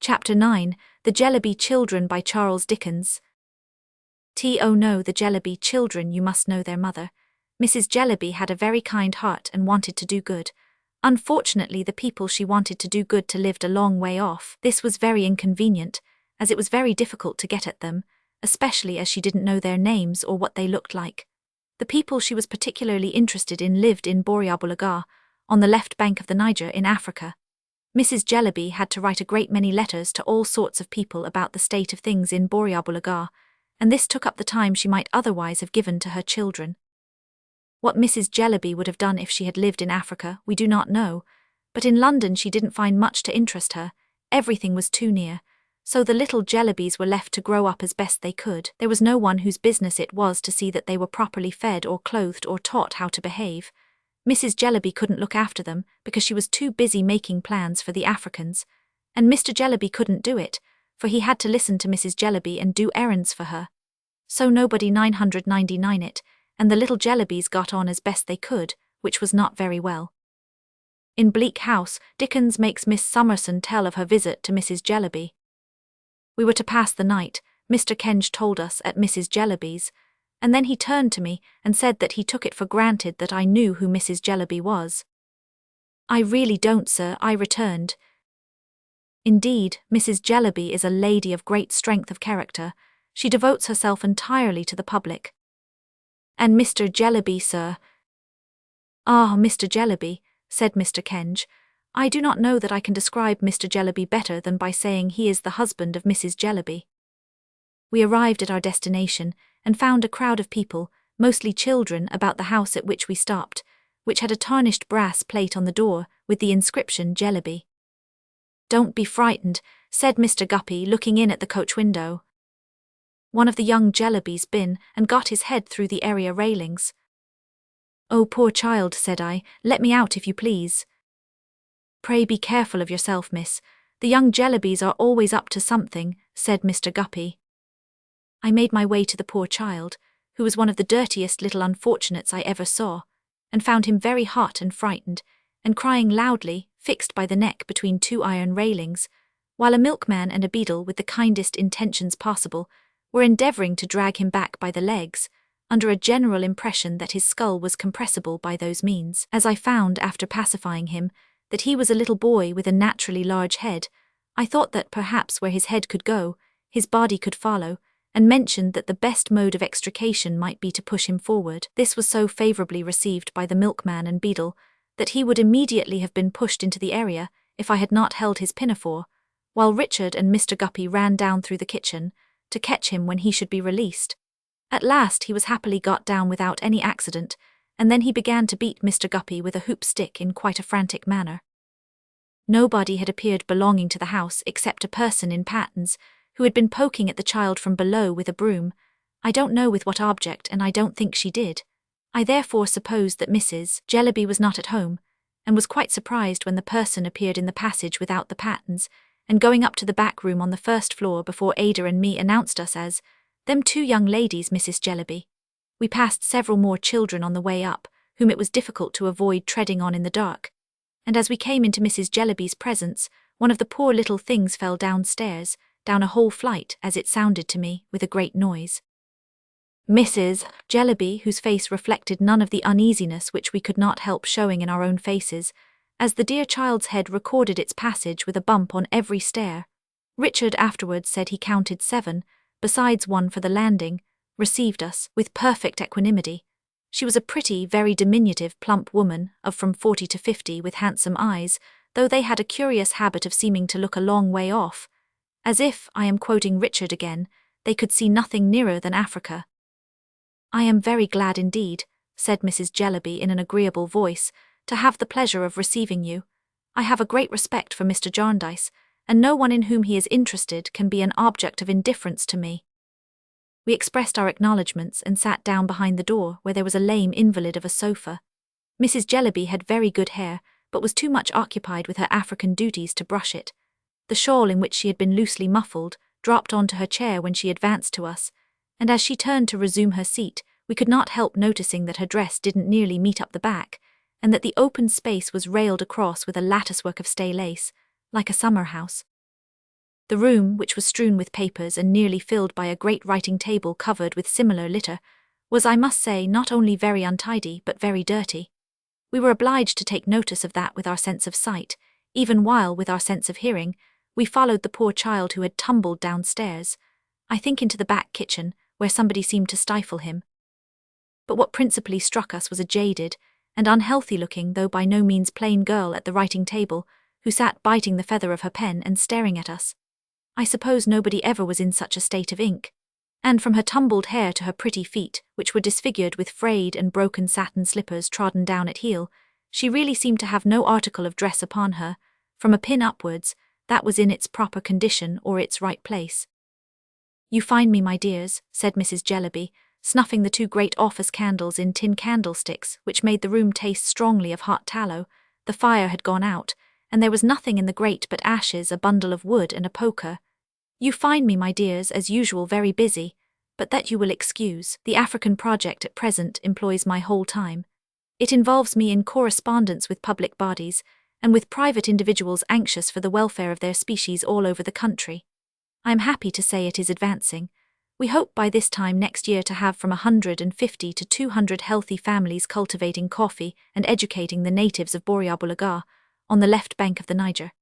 Chapter 9, The Jellyby Children by Charles Dickens. Oh no, the Jellyby children, you must know their mother. Mrs. Jellyby had a very kind heart and wanted to do good. Unfortunately, the people she wanted to do good to lived a long way off. This was very inconvenient, as it was very difficult to get at them, especially as she didn't know their names or what they looked like. The people she was particularly interested in lived in Borrioboola-Gha, on the left bank of the Niger in Africa. Mrs. Jellyby had to write a great many letters to all sorts of people about the state of things in Borrioboola-Gha, and this took up the time she might otherwise have given to her children. What Mrs. Jellyby would have done if she had lived in Africa, we do not know, but in London she didn't find much to interest her. Everything was too near, so the little Jellybys were left to grow up as best they could. There was no one whose business it was to see that they were properly fed or clothed or taught how to behave. Mrs. Jellyby couldn't look after them because she was too busy making plans for the Africans, and Mr. Jellyby couldn't do it, for he had to listen to Mrs. Jellyby and do errands for her. So nobody 999 it, and the little Jellybys got on as best they could, which was not very well. In Bleak House, Dickens makes Miss Summerson tell of her visit to Mrs. Jellyby. We were to pass the night, Mr. Kenge told us, at Mrs. Jellyby's, and then he turned to me and said that he took it for granted that I knew who Mrs. Jellyby was. I really don't, sir, I returned. Indeed, Mrs. Jellyby is a lady of great strength of character. She devotes herself entirely to the public. And Mr. Jellyby, sir. Ah, Mr. Jellyby, said Mr. Kenge. I do not know that I can describe Mr. Jellyby better than by saying he is the husband of Mrs. Jellyby. We arrived at our destination and found a crowd of people, mostly children, about the house at which we stopped, which had a tarnished brass plate on the door with the inscription Jellyby. Don't be frightened, said Mr. Guppy, looking in at the coach window. One of the young Jellybys been and got his head through the area railings. Oh, poor child, said I, let me out if you please. Pray be careful of yourself, miss. The young Jellybys are always up to something, said Mr. Guppy. I made my way to the poor child, who was one of the dirtiest little unfortunates I ever saw, and found him very hot and frightened, and crying loudly, fixed by the neck between two iron railings, while a milkman and a beadle, with the kindest intentions possible, were endeavouring to drag him back by the legs, under a general impression that his skull was compressible by those means. As I found, after pacifying him, that he was a little boy with a naturally large head, I thought that perhaps where his head could go, his body could follow, and mentioned that the best mode of extrication might be to push him forward. This was so favourably received by the milkman and beadle that he would immediately have been pushed into the area if I had not held his pinafore, while Richard and Mr. Guppy ran down through the kitchen to catch him when he should be released. At last he was happily got down without any accident, and then he began to beat Mr. Guppy with a hoop stick in quite a frantic manner. Nobody had appeared belonging to the house except a person in pattens, who had been poking at the child from below with a broom. I don't know with what object, and I don't think she did. I therefore supposed that Mrs. Jellyby was not at home, and was quite surprised when the person appeared in the passage without the pattens, and going up to the back room on the first floor before Ada and me announced us as, "Them two young ladies, Mrs. Jellyby." We passed several more children on the way up, whom it was difficult to avoid treading on in the dark, and as we came into Mrs. Jellyby's presence, one of the poor little things fell downstairs, down a whole flight, as it sounded to me, with a great noise. Mrs. Jellyby, whose face reflected none of the uneasiness which we could not help showing in our own faces, as the dear child's head recorded its passage with a bump on every stair. Richard afterwards said he counted 7, besides one for the landing, received us with perfect equanimity. She was a pretty, very diminutive, plump woman, of from 40 to 50, with handsome eyes, though they had a curious habit of seeming to look a long way off, as if, I am quoting Richard again, they could see nothing nearer than Africa. I am very glad indeed, said Mrs. Jellyby in an agreeable voice, to have the pleasure of receiving you. I have a great respect for Mr. Jarndyce, and no one in whom he is interested can be an object of indifference to me. We expressed our acknowledgments and sat down behind the door, where there was a lame invalid of a sofa. Mrs. Jellyby had very good hair, but was too much occupied with her African duties to brush it. The shawl in which she had been loosely muffled dropped onto her chair when she advanced to us, and as she turned to resume her seat, we could not help noticing that her dress didn't nearly meet up the back, and that the open space was railed across with a latticework of stay lace, like a summer house. The room, which was strewn with papers and nearly filled by a great writing table covered with similar litter, was, I must say, not only very untidy but very dirty. We were obliged to take notice of that with our sense of sight, even while, with our sense of hearing, we followed the poor child who had tumbled downstairs, I think into the back kitchen, where somebody seemed to stifle him. But what principally struck us was a jaded and unhealthy-looking, though by no means plain girl at the writing table, who sat biting the feather of her pen and staring at us. I suppose nobody ever was in such a state of ink. And from her tumbled hair to her pretty feet, which were disfigured with frayed and broken satin slippers trodden down at heel, she really seemed to have no article of dress upon her, from a pin upwards, that was in its proper condition or its right place. "You find me, my dears," said Mrs. Jellyby, snuffing the 2 great office candles in tin candlesticks, which made the room taste strongly of hot tallow. The fire had gone out, and there was nothing in the grate but ashes, a bundle of wood, and a poker. "You find me, my dears, as usual, very busy, but that you will excuse. The African project at present employs my whole time. It involves me in correspondence with public bodies, and with private individuals anxious for the welfare of their species all over the country. I am happy to say it is advancing. We hope by this time next year to have from 150 to 200 healthy families cultivating coffee and educating the natives of Borrioboola-Gha, on the left bank of the Niger."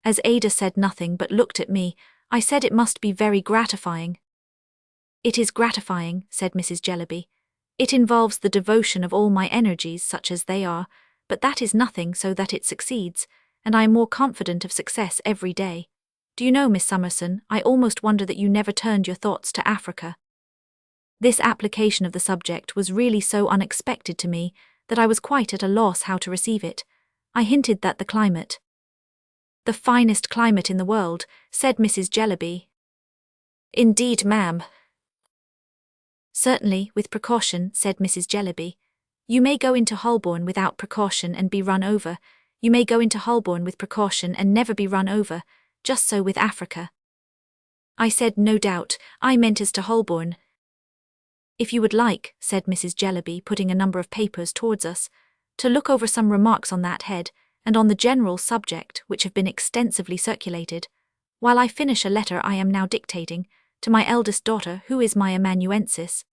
As Ada said nothing but looked at me, I said it must be very gratifying. "It is gratifying," said Mrs. Jellyby. "It involves the devotion of all my energies, such as they are, but that is nothing so that it succeeds, and I am more confident of success every day. Do you know, Miss Summerson, I almost wonder that you never turned your thoughts to Africa." This application of the subject was really so unexpected to me that I was quite at a loss how to receive it. I hinted that the climate— "The finest climate in the world," said Mrs. Jellyby. "Indeed, ma'am." "Certainly, with precaution," said Mrs. Jellyby. "You may go into Holborn without precaution and be run over. You may go into Holborn with precaution and never be run over. Just so with Africa." I said no doubt, I meant as to Holborn. "If you would like," said Mrs. Jellyby, putting a number of papers towards us, "to look over some remarks on that head, and on the general subject, which have been extensively circulated, while I finish a letter I am now dictating, to my eldest daughter, who is my amanuensis."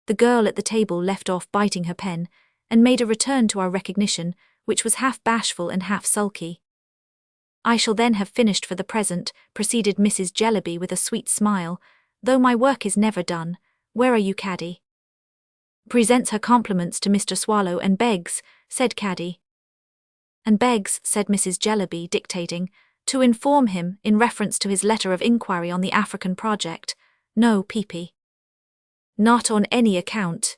The girl at the table left off biting her pen, and made a return to our recognition, which was half bashful and half sulky. "I shall then have finished for the present," proceeded Mrs. Jellyby with a sweet smile, "though my work is never done. Where are you, Caddy?" "Presents her compliments to Mr. Swallow and begs," said Caddy. "And begs," said Mrs. Jellyby, dictating, "to inform him, in reference to his letter of inquiry on the African project, no, Peepy. Not on any account."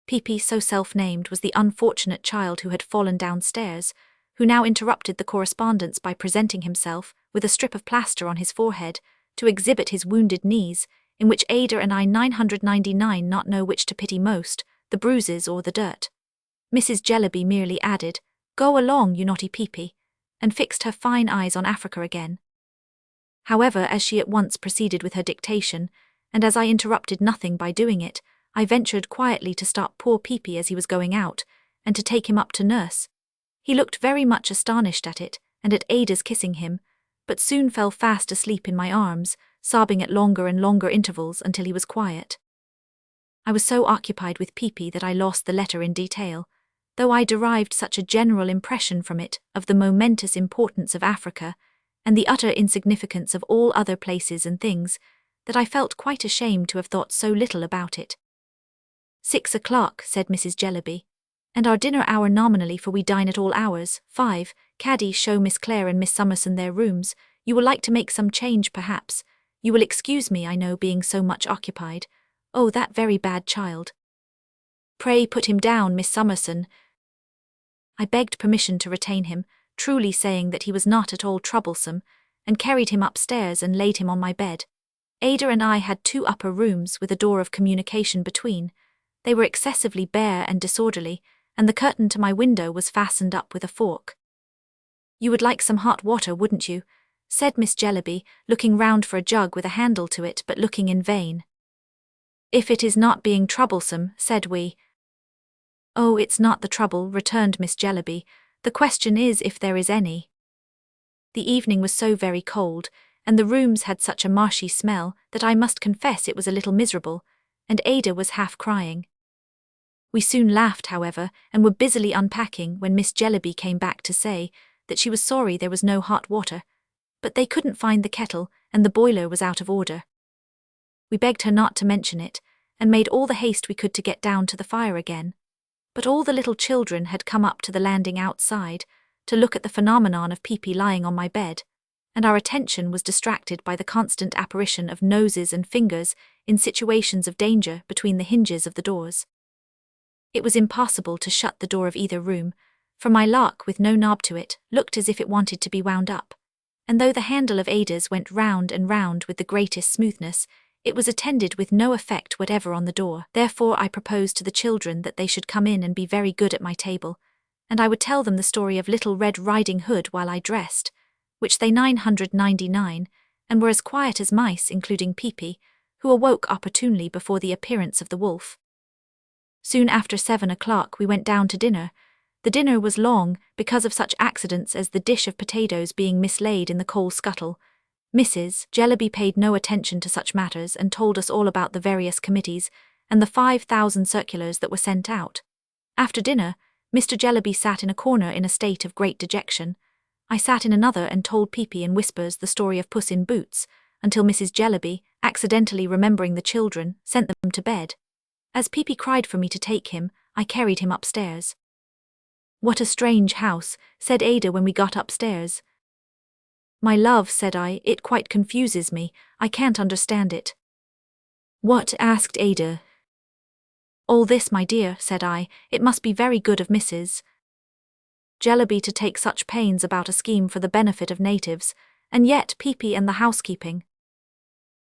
Peepy, so self-named, was the unfortunate child who had fallen downstairs, who now interrupted the correspondence by presenting himself, with a strip of plaster on his forehead, to exhibit his wounded knees, in which Ada and I 999 not know which to pity most, the bruises or the dirt. Mrs. Jellyby merely added, "Go along, you naughty Peepy," and fixed her fine eyes on Africa again. However, as she at once proceeded with her dictation, and as I interrupted nothing by doing it, I ventured quietly to stop poor Peepy as he was going out, and to take him up to nurse. He looked very much astonished at it, and at Ada's kissing him, but soon fell fast asleep in my arms, sobbing at longer and longer intervals until he was quiet. I was so occupied with Peepy that I lost the letter in detail, though I derived such a general impression from it of the momentous importance of Africa, and the utter insignificance of all other places and things, that I felt quite ashamed to have thought so little about it. 6 o'clock, said Mrs. Jellyby. And our dinner hour nominally, for we dine at all hours. 5, Caddy, show Miss Clare and Miss Summerson their rooms. You will like to make some change, perhaps. You will excuse me, I know, being so much occupied. Oh, that very bad child. Pray put him down, Miss Summerson. I begged permission to retain him, truly saying that he was not at all troublesome, and carried him upstairs and laid him on my bed. Ada and I had 2 upper rooms with a door of communication between. They were excessively bare and disorderly, and the curtain to my window was fastened up with a fork. You would like some hot water, wouldn't you? Said Miss Jellyby, looking round for a jug with a handle to it, but looking in vain. If it is not being troublesome, said we. Oh, it's not the trouble, returned Miss Jellyby. The question is if there is any. The evening was so very cold, and the rooms had such a marshy smell that I must confess it was a little miserable, and Ada was half crying. We soon laughed, however, and were busily unpacking when Miss Jellyby came back to say that she was sorry there was no hot water, but they couldn't find the kettle and the boiler was out of order. We begged her not to mention it, and made all the haste we could to get down to the fire again. But all the little children had come up to the landing outside to look at the phenomenon of Pee-Pee lying on my bed, and our attention was distracted by the constant apparition of noses and fingers in situations of danger between the hinges of the doors. It was impossible to shut the door of either room, for my lock with no knob to it looked as if it wanted to be wound up, and though the handle of Ada's went round and round with the greatest smoothness, it was attended with no effect whatever on the door. Therefore I proposed to the children that they should come in and be very good at my table, and I would tell them the story of Little Red Riding Hood while I dressed, which they 999, and were as quiet as mice, including Pee-Pee, who awoke opportunely before the appearance of the wolf. Soon after 7 o'clock we went down to dinner. The dinner was long because of such accidents as the dish of potatoes being mislaid in the coal scuttle. Mrs. Jellyby paid no attention to such matters and told us all about the various committees and the 5,000 circulars that were sent out. After dinner, Mr. Jellyby sat in a corner in a state of great dejection. I sat in another and told Pee-Pee in whispers the story of Puss in Boots, until Mrs. Jellyby, accidentally remembering the children, sent them to bed. As Pee-Pee cried for me to take him, I carried him upstairs. "What a strange house," said Ada when we got upstairs. "My love," said I, "it quite confuses me. I can't understand it." "What?" asked Ada. "All this, my dear," said I. "It must be very good of Mrs. Jellyby to take such pains about a scheme for the benefit of natives, and yet Pee-Pee and the housekeeping